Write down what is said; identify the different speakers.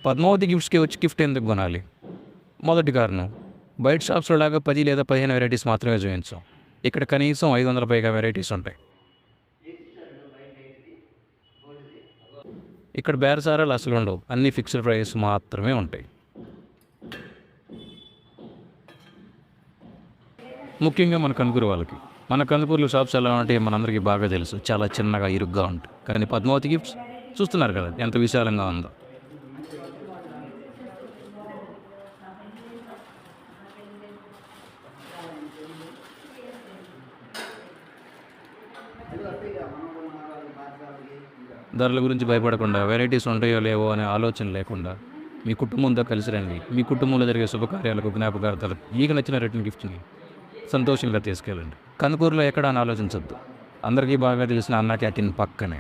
Speaker 1: పద్మావతి గిఫ్ట్స్కి వచ్చి గిఫ్ట్ ఎందుకు కొనాలి? మొదటి కారణం, బయట షాప్స్లో లాగా 10 లేదా 15 వెరైటీస్ మాత్రమే చూపించాం. ఇక్కడ కనీసం 500 పైగా వెరైటీస్ ఉంటాయి. ఇక్కడ బేరసారాలు అసలు ఉండవు, అన్నీ ఫిక్స్డ్ ప్రైస్ మాత్రమే ఉంటాయి. ముఖ్యంగా మన కనుకూరు వాళ్ళకి. మన కనుకూరులో షాప్స్ ఎలా ఉంటాయి మనందరికీ బాగా తెలుసు. చాలా చిన్నగా ఇరుగ్గా ఉంటాయి. కానీ పద్మావతి గిఫ్ట్స్ చూస్తున్నారు కదా ఎంత విశాలంగా ఉందో. ధరల గురించి భయపడకుండా, వెరైటీస్ ఉంటాయో లేవో అనే ఆలోచన లేకుండా మీ కుటుంబంతో కలిసి రండి. మీ కుటుంబంలో జరిగే శుభకార్యాలకు, జ్ఞాపకార్థాలకు మీకు నచ్చిన రిటర్న్ గిఫ్ట్ని సంతోషంగా తీసుకెళ్ళండి. కనుకూరులో ఎక్కడ అని ఆలోచించొద్దు. అందరికీ బాగా తెలిసిన అన్నా క్యాంటీన్ పక్కనే.